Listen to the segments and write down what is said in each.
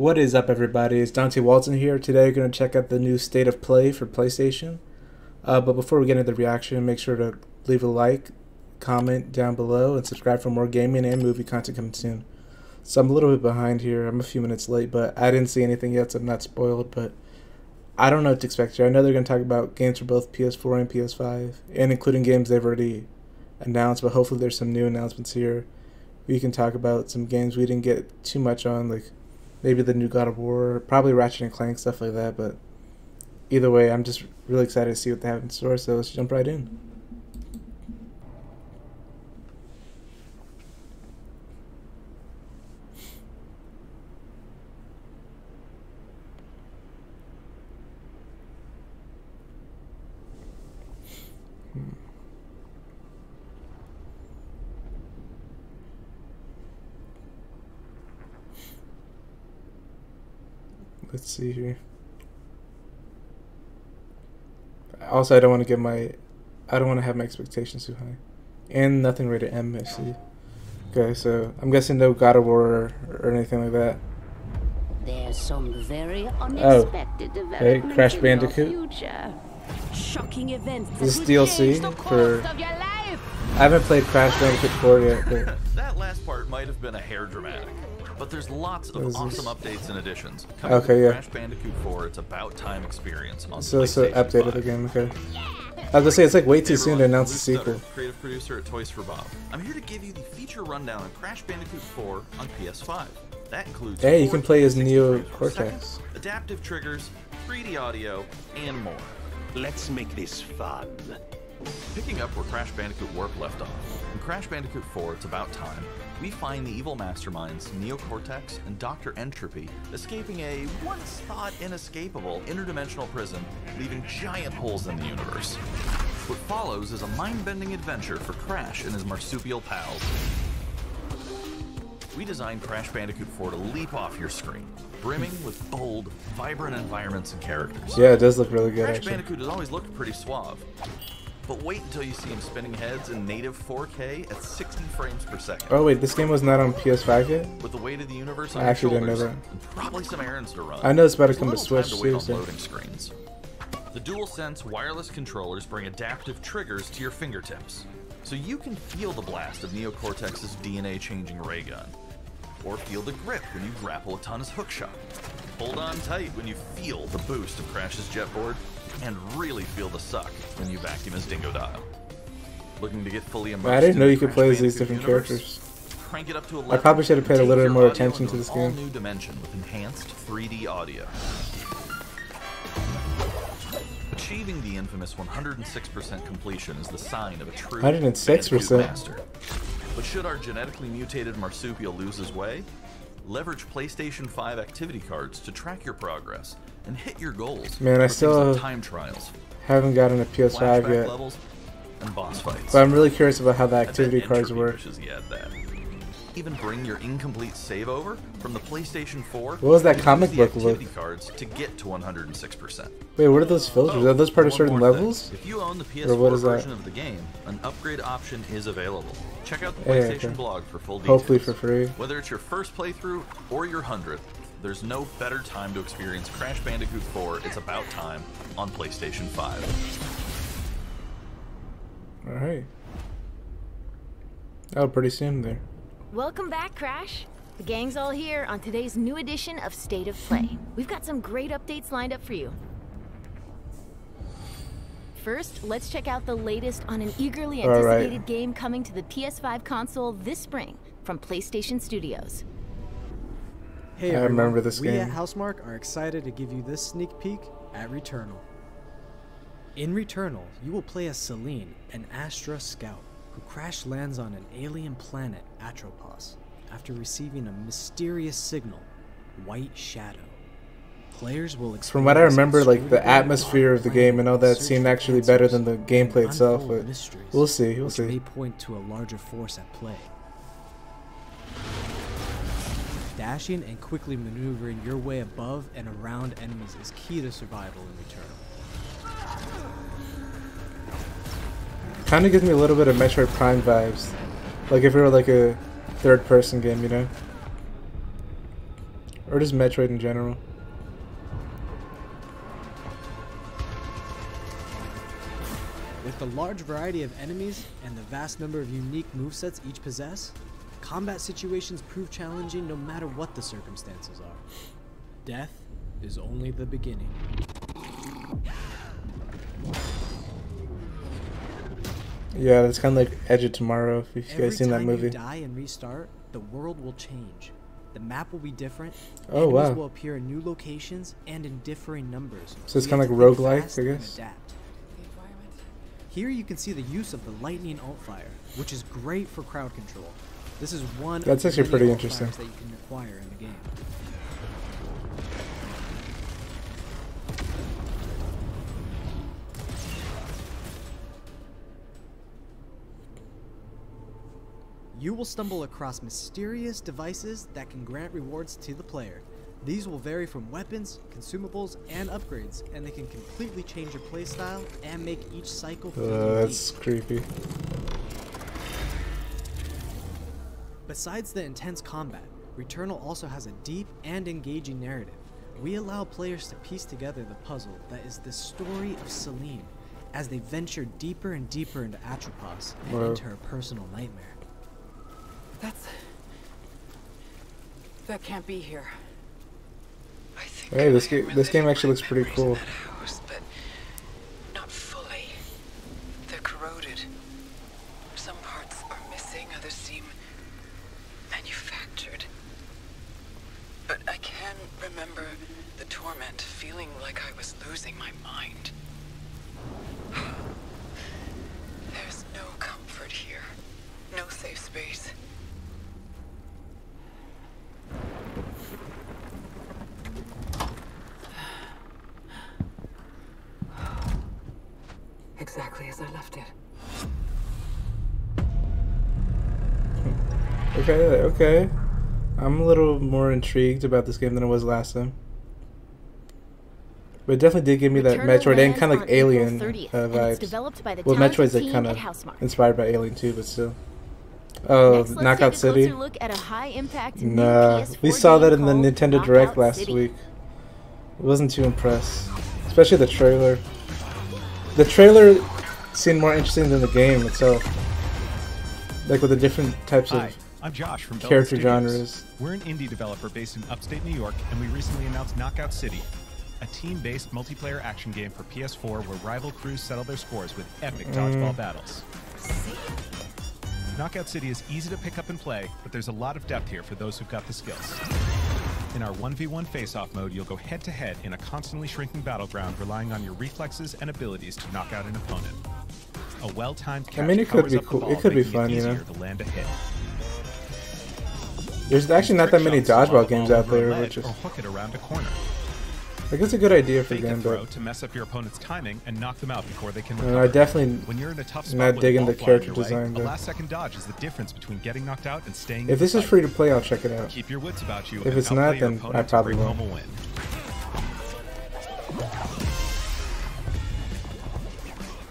What is up, everybody? It's Dante Walton here. Today we're going to check out the new State of Play for PlayStation. But before we get into the reaction, make sure to leave a like, comment down below, and subscribe for more gaming and movie content coming soon. So I'm a little bit behind here. I'm a few minutes late, but I didn't see anything yet, so I'm not spoiled. But I don't know what to expect here. I know they're going to talk about games for both PS4 and PS5, and including games they've already announced, but hopefully there's some new announcements here. We can talk about some games we didn't get too much on, like maybe the new God of War, probably Ratchet and Clank, stuff like that. But either way, I'm just really excited to see what they have in store, so let's jump right in. Let's see here. Also, I don't want to have my expectations too high. And nothing rated M, I see. Okay, so I'm guessing no God of War or anything like that. There's some very unexpected developments hey, Crash Bandicoot. in your future. Shocking events. This is DLC for. I haven't played Crash Bandicoot 4 yet. But that last part might have been a hair dramatic, but there's lots of awesome updates and additions. Okay, yeah. Crash Bandicoot 4, it's about time experience on so it's an update of the game. Okay. I was gonna say it's like way too soon to announce a sequel. Creative producer at Toys for Bob. I'm here to give you the feature rundown on Crash Bandicoot 4 on PS5. That includes. Hey, you can play as Neo Cortex. Adaptive triggers, 3D audio, and more. Let's make this fun. Picking up where Crash Bandicoot Warp left off, in Crash Bandicoot 4 It's About Time, we find the evil masterminds Neo Cortex and Dr. Entropy escaping a once-thought inescapable interdimensional prison, leaving giant holes in the universe. What follows is a mind-bending adventure for Crash and his marsupial pals. We designed Crash Bandicoot 4 to leap off your screen, brimming with bold, vibrant environments and characters. Yeah, it does look really good, Crash actually. Bandicoot has always looked pretty suave. But wait until you see him spinning heads in native 4K at 60 frames per second. Oh wait, this game was not on PS5 yet? With the weight of the universe on I your actually didn't know shoulders, that. and probably some errands to run. I know it's about to come to There's a little Switch time to wait too, on so. loading screens. The DualSense wireless controllers bring adaptive triggers to your fingertips, so you can feel the blast of Neo Cortex's DNA-changing ray gun, or feel the grip when you grapple a Tana's hookshot. Hold on tight when you feel the boost of Crash's jetboard, and really feel the suck when you vacuum his Dingo Dial. Looking to get fully immersed? I didn't know you could Crash play as these Bandicoot different universe? characters. Crank it up to 11. I probably should have paid a Take little your more audio attention into to this an game. all-new dimension with enhanced 3D audio. Achieving the infamous 106% completion is the sign of a true 106%. master. But should our genetically mutated marsupial lose his way, leverage PlayStation 5 activity cards to track your progress and hit your goals. Man, I for still things like time trials, haven't gotten a PS5 flashback yet. levels, and boss fights. But I'm really curious about how the I bet activity cards Entropy work. wishes he had that. Even bring your incomplete save over from the PlayStation 4. What was that and comic use the book look? activity cards to get to 106%. Wait, what are those filters? Are those part of One certain more thing. levels? If you own the Or what PS4 is that? version of the game, an upgrade option is available. Check out the Yeah, PlayStation okay. blog for full details. Hopefully for free. Whether it's your first playthrough or your 100th, there's no better time to experience Crash Bandicoot 4 It's About Time on PlayStation 5. Alright. Oh, pretty soon there. Welcome back, Crash. The gang's all here on today's new edition of State of Play. We've got some great updates lined up for you. First, let's check out the latest on an eagerly anticipated game coming to the PS5 console this spring from PlayStation Studios. Hey I everyone, remember this we game. at Housemarque are excited to give you this sneak peek at Returnal. In Returnal, you will play as Celine, an Astra scout, who crash lands on an alien planet, Atropos, after receiving a mysterious signal, White Shadow. Players will experience From what I remember, like the inscrutable atmosphere of the game and all that search seemed for actually better answers than the gameplay and itself, unfold but mysteries, we'll see, we'll which see. may point to a larger force at play. Dashing and quickly maneuvering your way above and around enemies is key to survival in Returnal. Kind of gives me a little bit of Metroid Prime vibes. Like if it were like a third-person game, you know? Or just Metroid in general. With the large variety of enemies and the vast number of unique movesets each possess, combat situations prove challenging no matter what the circumstances are. Death is only the beginning. Yeah, that's kind of like Edge of Tomorrow, if you guys seen that movie. Every time you die and restart, the world will change. The map will be different. Oh, wow. Enemies will appear in new locations and in differing numbers. So it's You kind of have like to think roguelike, fast I and guess? adapt. Here you can see the use of the lightning alt-fire, which is great for crowd control. This is one That's of actually many pretty alt-fires interesting. that you can acquire in the game. You will stumble across mysterious devices that can grant rewards to the player. These will vary from weapons, consumables, and upgrades, and they can completely change your playstyle and make each cycle feel unique. That's creepy. Besides the intense combat, Returnal also has a deep and engaging narrative. We allow players to piece together the puzzle that is the story of Celine as they venture deeper and deeper into Atropos and Whoa. into her personal nightmare. That can't be here. Hey, this game actually looks pretty cool. House, but not fully. They're corroded. Some parts are missing, others seem manufactured. But I can remember the torment, feeling like I was losing my mind. There's no comfort here. No safe space. Exactly as I left it. Okay. I'm a little more intrigued about this game than I was last time. But it definitely did give me that Returnal Metroid and lands kind of on like Alien April 30th, and it's vibes. developed by the Well, talented Metroid's like team kind at of Housemarque. inspired by Alien too, but still. Oh, Next, let's Knockout take a City? closer look at a high-impact new Nah, PS4 we saw that game in the called Nintendo Direct Knockout last City. week. Wasn't too impressed. Especially the trailer. The trailer seemed more interesting than the game itself. Like with the different types Hi, of I'm Josh from character Velvet Studios. genres. We're an indie developer based in upstate New York, and we recently announced Knockout City, a team-based multiplayer action game for PS4 where rival crews settle their scores with epic dodgeball battles. Knockout City is easy to pick up and play, but there's a lot of depth here for those who've got the skills. In our 1v1 face-off mode, you'll go head-to-head in a constantly shrinking battleground, relying on your reflexes and abilities to knock out an opponent. A well-timed catch I mean, it could powers be up the cool. ball, It could be making fun, you know. easier to land a hit. There's actually not that many Trick shots to lob dodgeball the games ball out over a there, ledge which is or hook it around a corner. like it's a good idea for a Fake a game, throw but to mess up your opponent's timing and knock them out before they can I recover. definitely When you're in a tough spot not with a digging ball the flying character your way, design, a though. last-second dodge is the difference between getting knocked out and staying. If this is free to play, I'll check it out. Keep your wits about you. If and it's outplay not, your then opponent I to probably bring won't. home a win.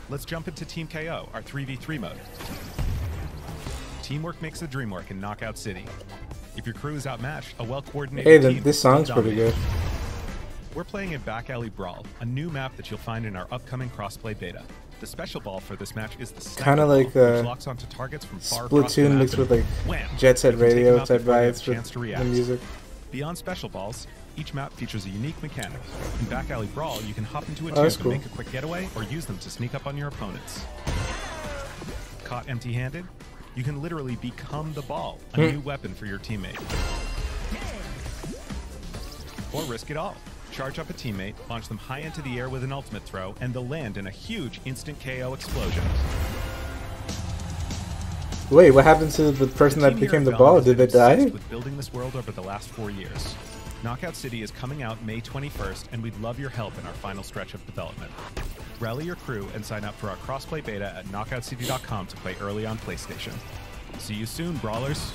Let's jump into Team KO, our 3v3 mode. Teamwork makes the dream work in Knockout City. If your crew is outmatched, a well-coordinated Hey, team this will song's pretty dominate. good. We're playing in Back Alley Brawl, a new map that you'll find in our upcoming crossplay beta. The special ball for this match is the Kinda Sniper like, Ball, which locks onto targets from far across the Splatoon map mixed and with like wham! Jet Set You can take them Radio out type before they have a vibes chance with to the react. music. Beyond special balls, each map features a unique mechanic. In Back Alley Brawl, you can hop into a Oh, that's tube cool. and make a quick getaway, or use them to sneak up on your opponents. Caught empty-handed? You can literally become the ball, a new weapon for your teammate. Or risk it all. Charge up a teammate, launch them high into the air with an ultimate throw, and they'll land in a huge instant KO explosion. Wait, what happened to the person that team here became at the Valve ball? has Did they been obsessed die? with building this world over the last 4 years. Knockout City is coming out May 21st, and we'd love your help in our final stretch of development. Rally your crew and sign up for our crossplay beta at knockoutcity.com to play early on PlayStation. See you soon, brawlers.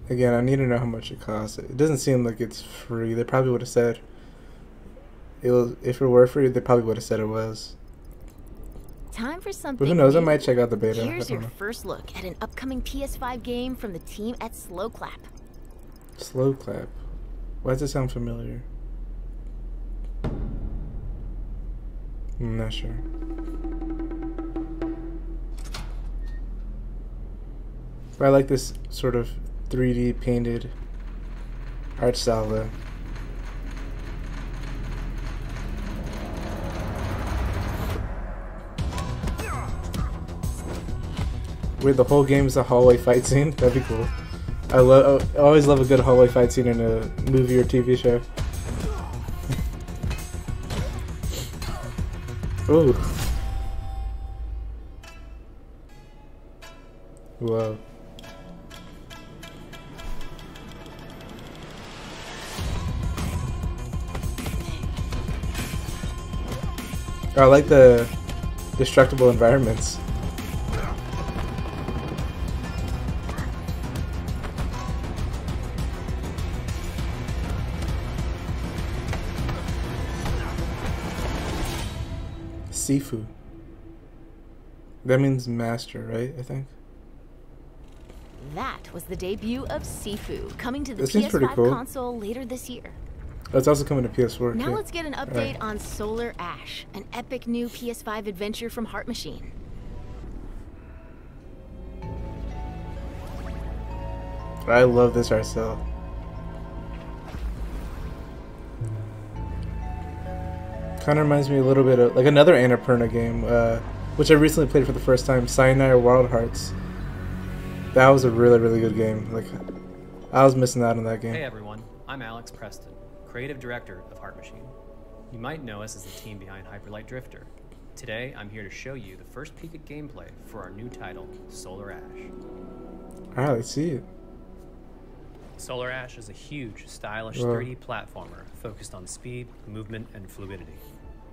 Again, I need to know how much it costs. It doesn't seem like it's free. They probably would have said it was. If it were free, they probably would have said it was. Time for something. But who knows? I new. might check out the beta. Here's your first look at an upcoming PS5 game from the team at Slow Clap. Slow Clap. Why does it sound familiar? I'm not sure. But I like this sort of 3D painted art style though. Where the whole game is a hallway fight scene? That'd be cool. I always love a good hallway fight scene in a movie or TV show. Ooh. Whoa. I like the destructible environments. Sifu. That means master, right? I think. That was the debut of Sifu, coming to the That seems pretty PS5 cool. console later this year. Oh, it's also coming to PS4 Now too. let's get an update on Solar Ash, an epic new PS5 adventure from Heart Machine. I love this art style. Kind of reminds me a little bit of like another Annapurna game, which I recently played for the first time, Cyanide Wild Hearts. That was a really, really good game. Like, I was missing out on that game. Hey everyone, I'm Alex Preston, creative director of Heart Machine. You might know us as the team behind Hyperlight Drifter. Today, I'm here to show you the first peek at gameplay for our new title, Solar Ash. Alright, let's see it. Solar Ash is a huge, stylish Whoa. 3D platformer focused on speed, movement, and fluidity.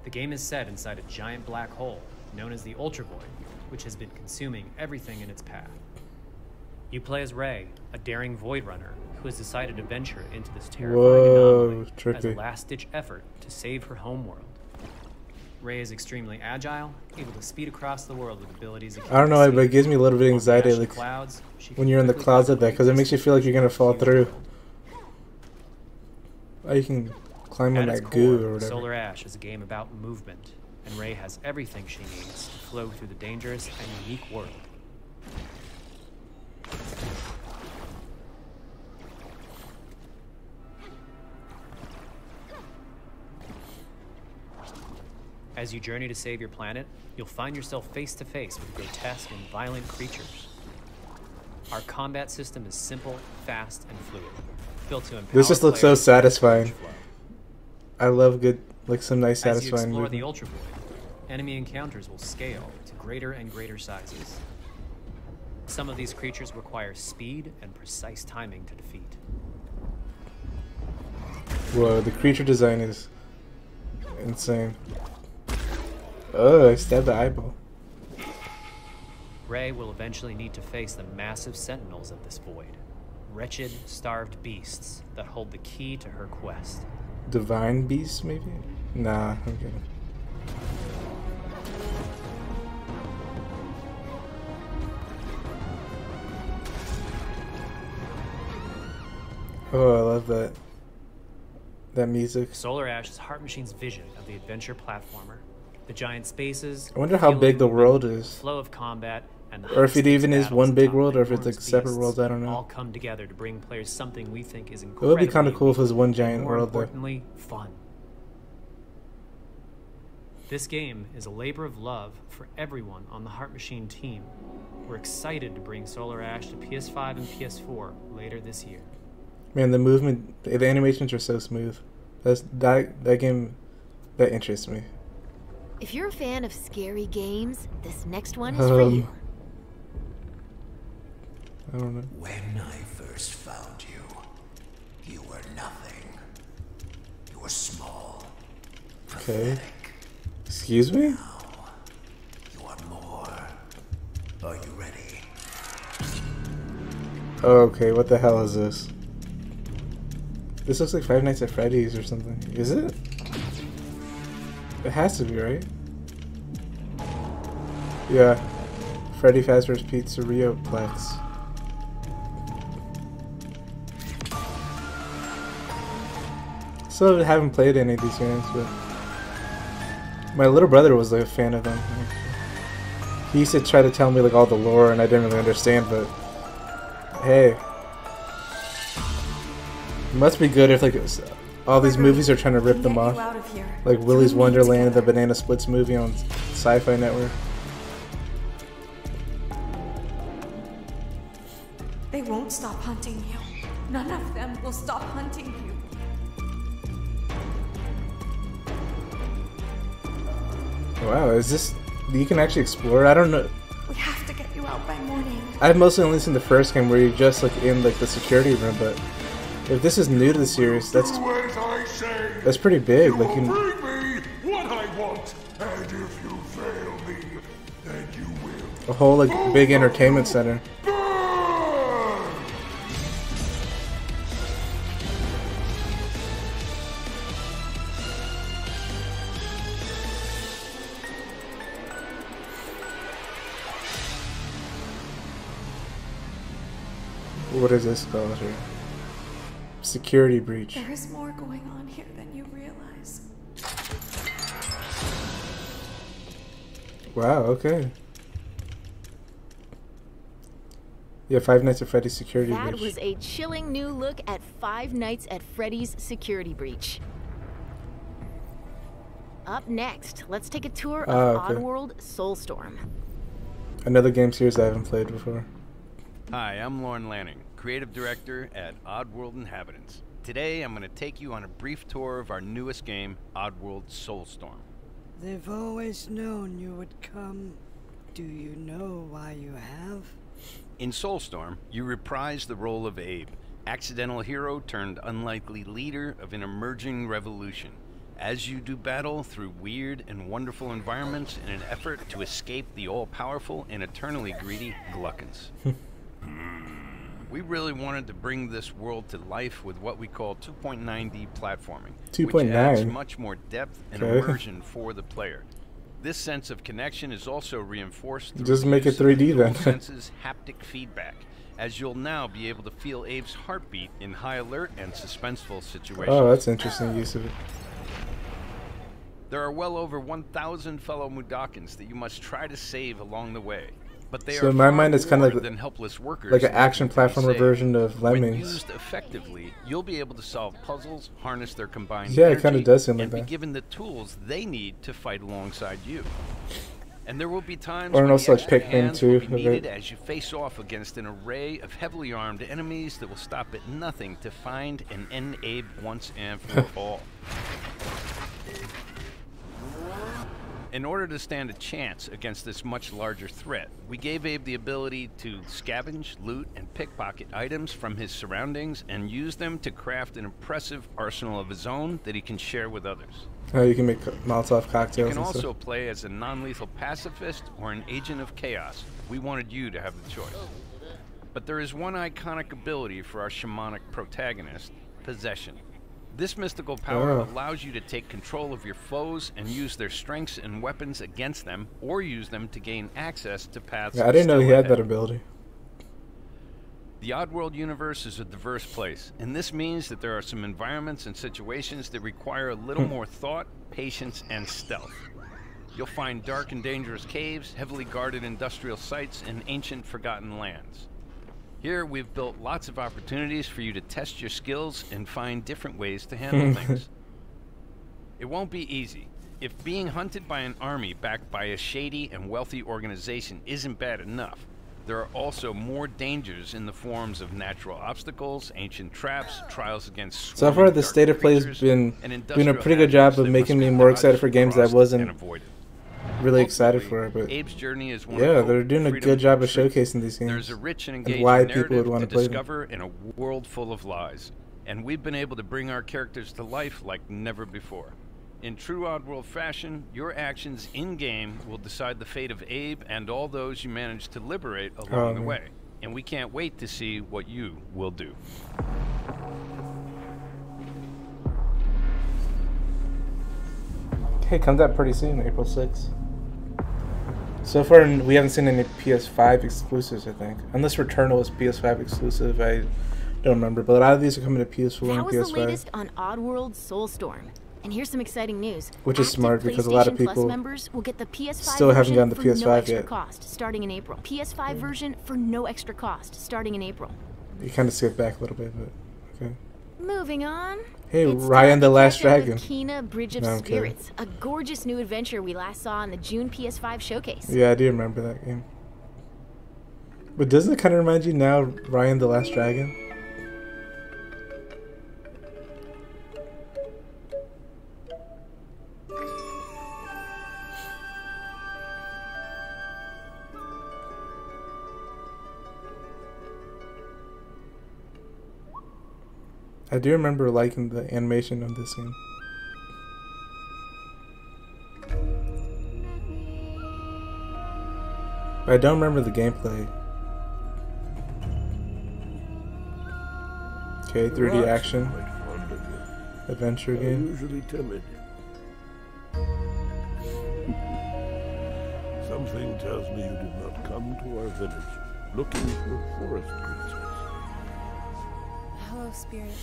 The game is set inside a giant black hole known as the Ultra Void, which has been consuming everything in its path. You play as Ray, a daring Void Runner who has decided to venture into this terrifying anomaly as a last-ditch effort to save her homeworld. Ray is extremely agile, able to speed across the world with abilities. I don't know, but it gives me a little bit of anxiety like when you're in the clouds like that, because it makes you feel like you're gonna fall through. Oh, you can climb on that goo or whatever. Solar Ash is a game about movement, and Ray has everything she needs to flow through the dangerous and unique world. As you journey to save your planet, you'll find yourself face to face with grotesque and violent creatures. Our combat system is simple, fast, and fluid, built to empower. This just looks so players satisfying. I love good, like some nice As you satisfying explore movement. the Ultra Void, enemy encounters will scale to greater and greater sizes. Some of these creatures require speed and precise timing to defeat. Whoa, the creature design is insane. Oh, I stabbed the eyeball. Ray will eventually need to face the massive sentinels of this void. Wretched, starved beasts that hold the key to her quest. Divine beast, maybe? Nah, I'm kidding. Oh, I love that music. Solar Ash is Heart Machine's vision of the adventure platformer. The giant spaces. I wonder how big the world is. Flow of combat and the Or if it even is battles one big atop world, or if it's like enormous separate beasts worlds. I don't all know. come together to bring players something we think is It incredible. would be kind of cool if it was one giant more world, though. importantly, fun. This game is a labor of love for everyone on the Heart Machine team. We're excited to bring Solar Ash to PS5 and PS4 later this year. Man, the movement, the animations are so smooth. That game, that interests me. If you're a fan of scary games, this next one is for you. I don't know. When I first found you, you were nothing. You were small. Okay. Excuse me? Now, you are more. Are you ready? Okay, what the hell is this? This looks like Five Nights at Freddy's or something. Is it? It has to be, right? Yeah. Freddy Fazbear's Pizzeria Plex. Still haven't played any of these games, but my little brother was like a fan of them. He used to try to tell me like all the lore, and I didn't really understand. But hey, it must be good if like all these movies are trying to rip them off, like Willy's Wonderland and the Banana Splits movie on Sci-Fi Network. They won't stop hunting you. None of them will stop hunting you. Wow, is this... You can actually explore? I don't know. We have to get you out by morning. I've mostly only seen the first game where you're just like in like the security room, but if this is new to the series, that's pretty big. Like you bring me what I want, and if you fail me, then you will. a whole like big entertainment center. What is this called here? Security breach. There is more going on here than you realize. Wow, okay. Yeah, Five Nights at Freddy's Security Breach. That was a chilling new look at Five Nights at Freddy's Security Breach. Up next, let's take a tour of Oddworld Soulstorm. Another game series I haven't played before. Hi, I'm Lauren Lanning, Creative Director at Oddworld Inhabitants. Today, I'm going to take you on a brief tour of our newest game, Oddworld Soulstorm. They've always known you would come. Do you know why you have? In Soulstorm, you reprise the role of Abe, accidental hero turned unlikely leader of an emerging revolution, as you do battle through weird and wonderful environments in an effort to escape the all-powerful and eternally greedy Gluckins. We really wanted to bring this world to life with what we call 2.9D platforming, 2.9, which adds much more depth and immersion for the player. This sense of connection is also reinforced through just make it 3D then. senses haptic feedback, as you'll now be able to feel Abe's heartbeat in high alert and suspenseful situations. Oh, that's interesting use of it. There are well over 1,000 fellow Mudokons that you must try to save along the way. But they are in my mind, it's kind of than helpless workers like an action platformer version of Lemmings. When used effectively, you'll be able to solve puzzles, harness their combined yeah, energy, it kind of does seem like and that. be given the tools they need to fight alongside you. And there will be times or when also the like extra Pikmin hands too. will be needed as you face off against an array of heavily armed enemies that will stop at nothing to find and end Abe once and for all. In order to stand a chance against this much larger threat, we gave Abe the ability to scavenge, loot, and pickpocket items from his surroundings and use them to craft an impressive arsenal of his own that he can share with others. Oh, you can make Molotov cocktails. You can and also stuff. play as a non-lethal pacifist or an agent of chaos. We wanted you to have the choice. But there is one iconic ability for our shamanic protagonist, Possession. This mystical power allows you to take control of your foes and use their strengths and weapons against them, or use them to gain access to paths. Yeah, I didn't know he had that ability. The Oddworld universe is a diverse place, and this means that there are some environments and situations that require a little more thought, patience, and stealth. You'll find dark and dangerous caves, heavily guarded industrial sites, and ancient forgotten lands. Here, we've built lots of opportunities for you to test your skills and find different ways to handle things. It won't be easy. If being hunted by an army backed by a shady and wealthy organization isn't bad enough, there are also more dangers in the forms of natural obstacles, ancient traps, trials against so far, the state of play has been doing a pretty good job of making me more excited for games that I wasn't really excited for. But Abe's journey is one yeah, of they're doing a good job of showcasing these games. There's a rich and and engaging why people would narrative want to to play them. discover in a world full of lies, and we've been able to bring our characters to life like never before. In true Oddworld fashion, your actions in-game will decide the fate of Abe and all those you manage to liberate along the way. And we can't wait to see what you will do. Hey, comes out pretty soon, April 6th. So far, we haven't seen any PS5 exclusives, I think. Unless Returnal is PS5 exclusive, I don't remember. But a lot of these are coming to PS4 and PS5. That was the latest on Oddworld Soulstorm. And here's some exciting news. Which is smart because a lot of people members will get the PS5 still haven't gotten the PS5 no extra yet. Cost, starting in April. PS5 version for no extra cost, starting in April. You kind of skip back a little bit, but okay. Moving on. Hey, Ryan the Last Dragon. Kena Bridge of Spirits, a gorgeous new adventure we last saw in the June PS5 showcase. Yeah, I do remember that game. But doesn't it kind of remind you now, Ryan the Last Dragon? I do remember liking the animation of this game. But I don't remember the gameplay. Okay, 3D action. Adventure game. Usually timid. Something tells me you did not come to our village looking for forest creatures. Hello, Spirit.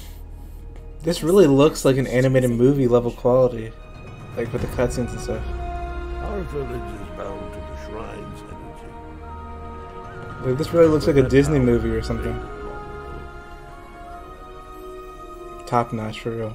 This really looks like an animated movie level quality, like with the cutscenes and stuff. Our village is bound to the shrine's energy. Like, this really looks like a Disney movie or something. Top notch for real.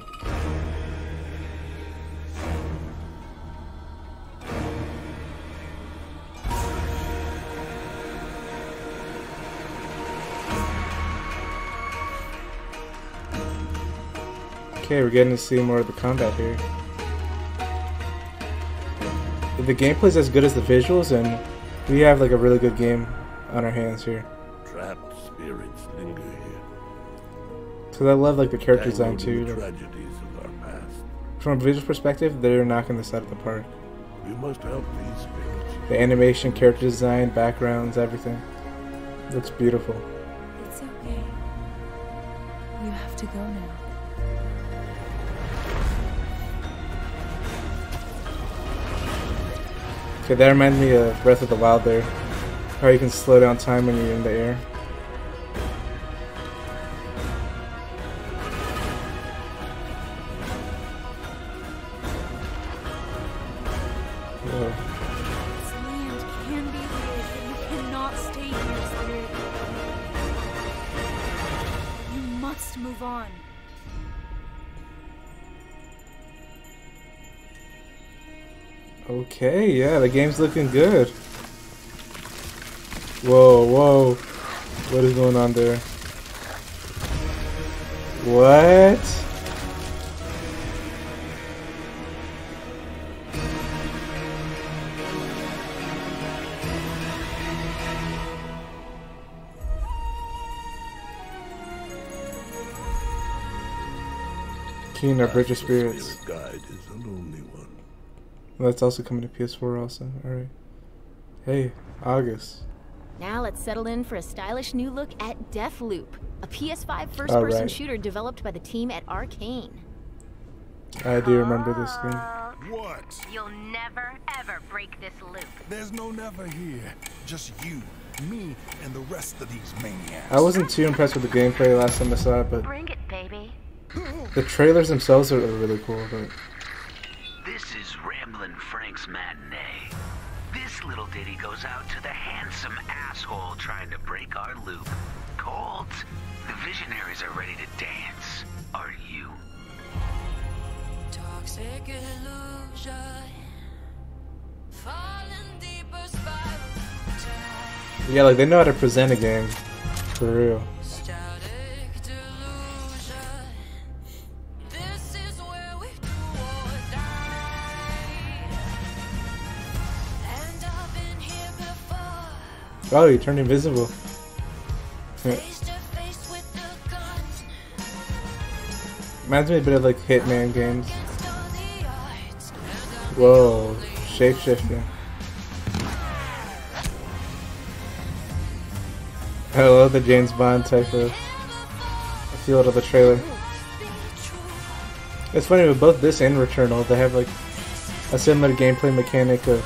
Okay, we're getting to see more of the combat here. The gameplay's as good as the visuals, and we have like a really good game on our hands here. Trapped spirits linger here. So I love like the character design too. The tragedies of our past. From a visual perspective, they're knocking this out of the park. We must help these spirits. The animation, character design, backgrounds, everything. Looks beautiful. It's okay. You have to go now. Okay, that reminded me of Breath of the Wild there. How you can slow down time when you're in the air. Whoa. This land can be weird, but you cannot stay here, Spirit. You must move on. Okay, yeah, the game's looking good. Whoa, whoa. What is going on there? What? Kena Bridge of Spirits. Guide is a lonely one. Well, that's also coming to PS4 also. Alright. Hey, August. Now let's settle in for a stylish new look at Deathloop, a PS5 first-person shooter developed by the team at Arcane. I do remember this game. What? You'll never, ever break this loop. There's no never here. Just you, me, and the rest of these maniacs. I wasn't too impressed with the gameplay last time I saw it, but Bring it, baby. the trailers themselves are really cool. But This is Ramblin' Frank's matinee. This little ditty goes out to the handsome asshole trying to break our loop. Cold. The visionaries are ready to dance. Are you? Toxic illusion. Falling deeper spiral. yeah, like they know how to present a game, for real. Static delusion. This is where we do or die. And I've been here before. Oh, you turned invisible. Face to face with the guns. Reminds me a bit of like Hitman games. Whoa, shape-shifting. I love the James Bond type of feel of the trailer. It's funny with both this and Returnal, they have like a similar gameplay mechanic of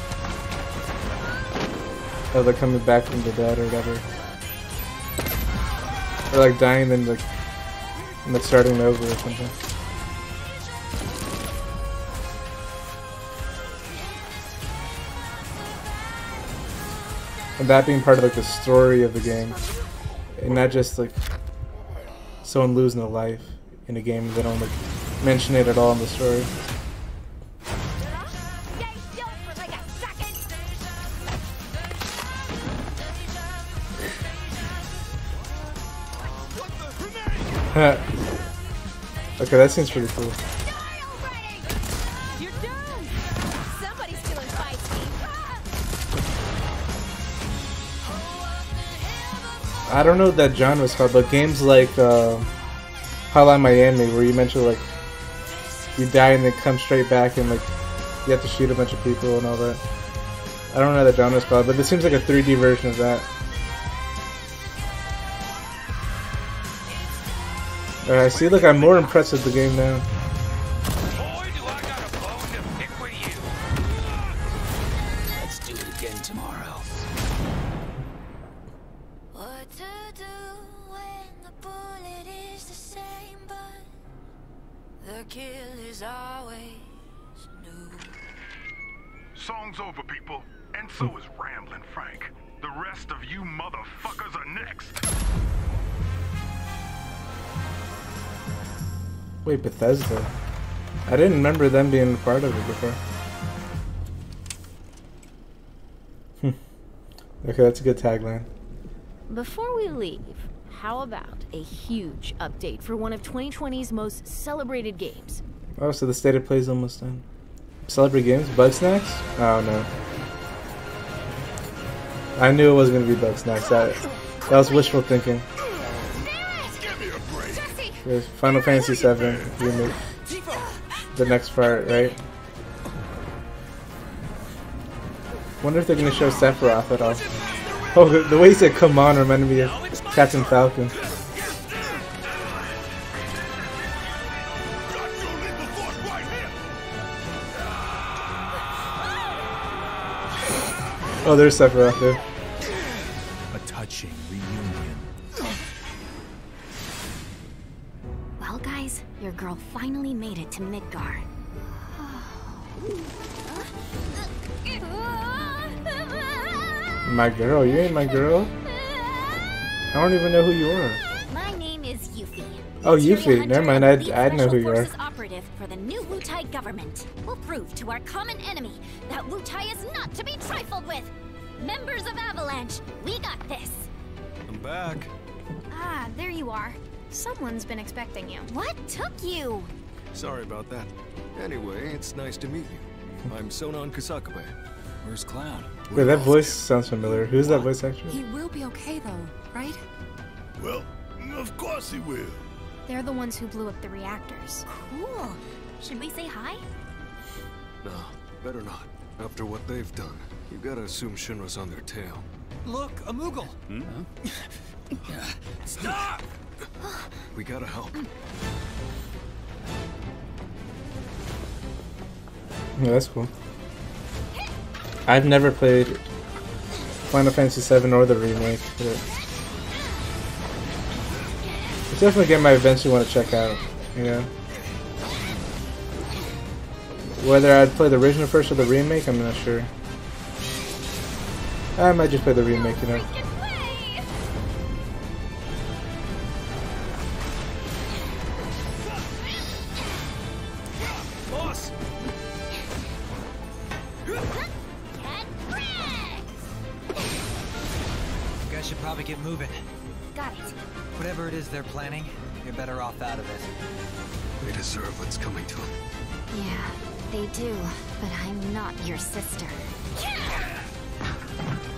of like coming back from the dead or whatever, or like dying and like starting over or something. And that being part of like the story of the game, and not just like someone losing a life in a game. They don't like mention it at all in the story. Okay, that seems pretty cool. I don't know what that genre is called, but games like Hotline Miami, where you mentioned like you die and then come straight back and like you have to shoot a bunch of people and all that. I don't know what that genre is called, but this seems like a 3D version of that. I see, look, I'm more impressed with the game now. Let's do it again tomorrow. What to do when the bullet is the same, but the kill is always new. Song's over, people. And so is Ramblin' Frank. The rest of you motherfuckers are next. Wait, Bethesda. I didn't remember them being a part of it before. Okay, that's a good tagline. Before we leave, how about a huge update for one of 2020's most celebrated games? Oh, so the state of play is almost done. Celebrate games? Bugsnax? Oh no. I knew it wasn't going to be Bugsnax. That was wishful thinking. There's Final Fantasy VII Remake. The next part, right? Wonder if they're gonna show Sephiroth at all. Oh, the way he said "come on" reminded me of Captain Falcon. Oh, there's Sephiroth there. A touching reunion. Well, guys, your girl finally made it to Midgar. My girl? You ain't my girl? I don't even know who you are. My name is Yuffie. Oh, Yuffie. Never mind. I know who you are. Operative for the new Wutai government. We'll prove to our common enemy that Wutai is not to be trifled with. Members of Avalanche, we got this. I'm back. Ah, there you are. Someone's been expecting you. What took you? Sorry about that. Anyway, it's nice to meet you. I'm Sonon Kusakabe. Where's Cloud? Wait, that voice sounds familiar. Who's that voice actor? He will be okay though, right? Well, of course he will. They're the ones who blew up the reactors. Cool. Should we say hi? No, better not. After what they've done, you gotta assume Shinra's on their tail. Look, a Moogle! Stop! We gotta help. Yeah, that's cool. I've never played Final Fantasy VII or the remake. But it's definitely a game I eventually want to check out, you know? Whether I'd play the original first or the remake, I'm not sure. I might just play the remake, you know? Boss! You guys should probably get moving. Got it. Whatever it is they're planning, you're better off out of it. They deserve what's coming to them. Yeah, they do, but I'm not your sister.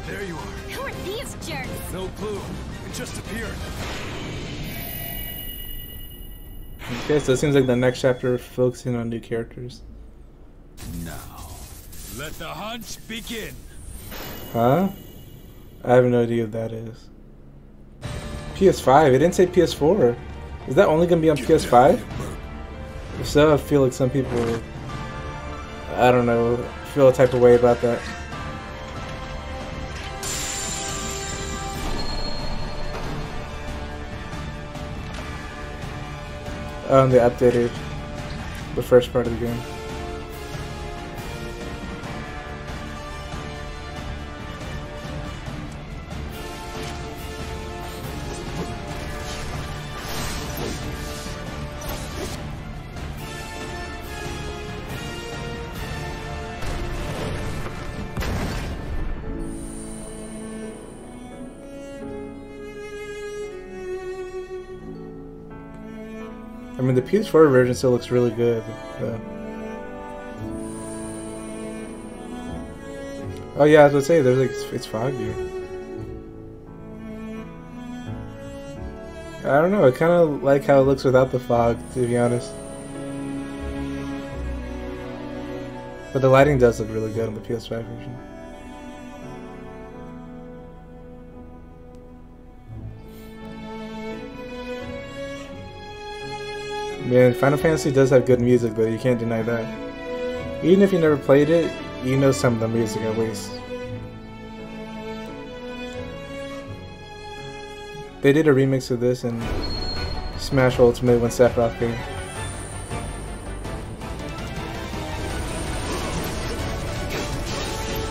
There you are. Who are these jerks? No clue. It just appeared. Okay, so it seems like the next chapter is focusing on new characters. Now, let the hunt begin. Huh? I have no idea what that is. PS5? It didn't say PS4. Is that only gonna be on PS5? If so, I feel like some people, I don't know, feel a type of way about that. They updated the first part of the game. I mean, the PS4 version still looks really good. Oh yeah, I was gonna say, there's like, it's foggy. I don't know, I kind of like how it looks without the fog, to be honest. But the lighting does look really good on the PS5 version. Man, Final Fantasy does have good music though, you can't deny that. Even if you never played it, you know some of the music at least. They did a remix of this in Smash Ultimate when Sephiroth came.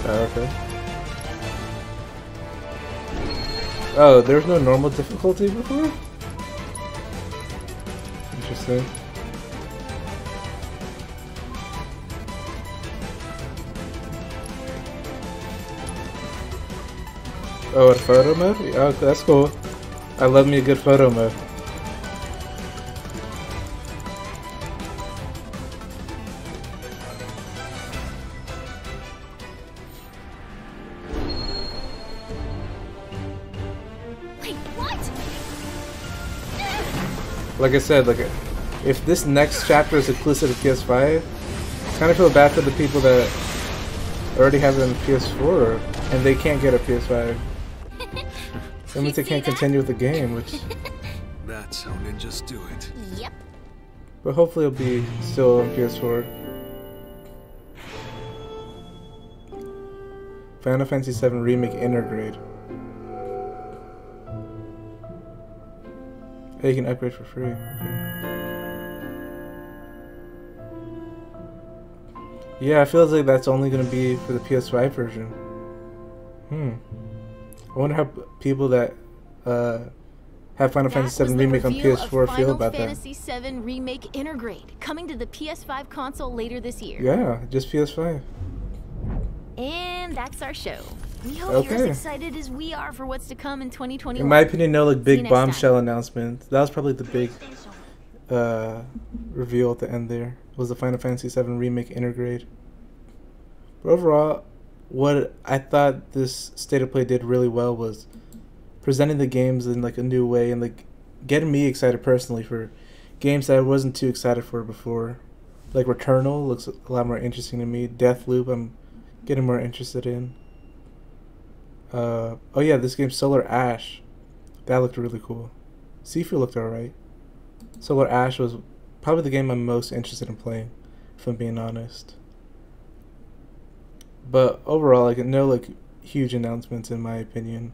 Oh, okay. Oh, there was no normal difficulty before? Interesting. Oh, a photo mode? Oh, that's cool. I love me a good photo mode. Wait, what? Like I said, like if this next chapter is exclusive to PS5, I kind of feel bad for the people that already have it on PS4 and they can't get a PS5. That means they can't continue with the game, which... That's how ninjas do it. Yep. But hopefully it'll be still on PS4. Final Fantasy VII Remake Intergrade. Hey, you can upgrade for free. Okay. Yeah, it feels like that's only going to be for the PS5 version. I wonder how people that have Final Fantasy VII Remake on PS4 feel about that. Final Fantasy VII Remake Intergrade, coming to the PS5 console later this year. Yeah, just PS5. And that's our show. We hope you're as excited as we are for what's to come in 2021. In my opinion, no like big bombshell announcement. That was probably the big reveal at the end there. Was the Final Fantasy VII Remake Intergrade. But overall, what I thought this State of Play did really well was presenting the games in like a new way and like getting me excited personally for games that I wasn't too excited for before. Like Returnal looks a lot more interesting to me. Deathloop I'm getting more interested in. Oh yeah, this game Solar Ash, that looked really cool. Sifu looked alright. Solar Ash was probably the game I'm most interested in playing, if I'm being honest. But overall, like no like huge announcements in my opinion.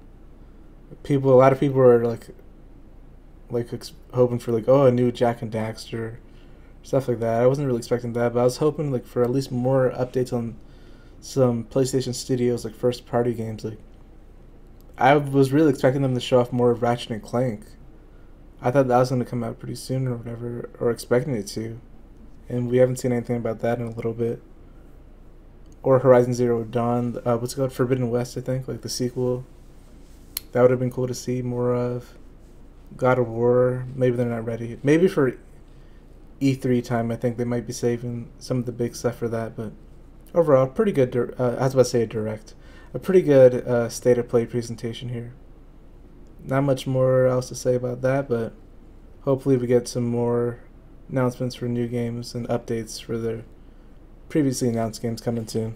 A lot of people are like hoping for like a new Jak and Daxter, stuff like that. I wasn't really expecting that, but I was hoping like for at least more updates on some PlayStation Studios like first party games. Like I was really expecting them to show off more of Ratchet and Clank. I thought that was going to come out pretty soon or whatever, or expecting it to, and we haven't seen anything about that in a little bit. Or Horizon Zero Dawn, what's it called? Forbidden West, I think, like the sequel. That would have been cool to see more of. God of War, maybe they're not ready. Maybe for E3 time, I think they might be saving some of the big stuff for that. But overall, pretty good. I was about to say direct. A pretty good State of Play presentation here. Not much more else to say about that, but hopefully we get some more announcements for new games and updates for the previously announced games coming soon.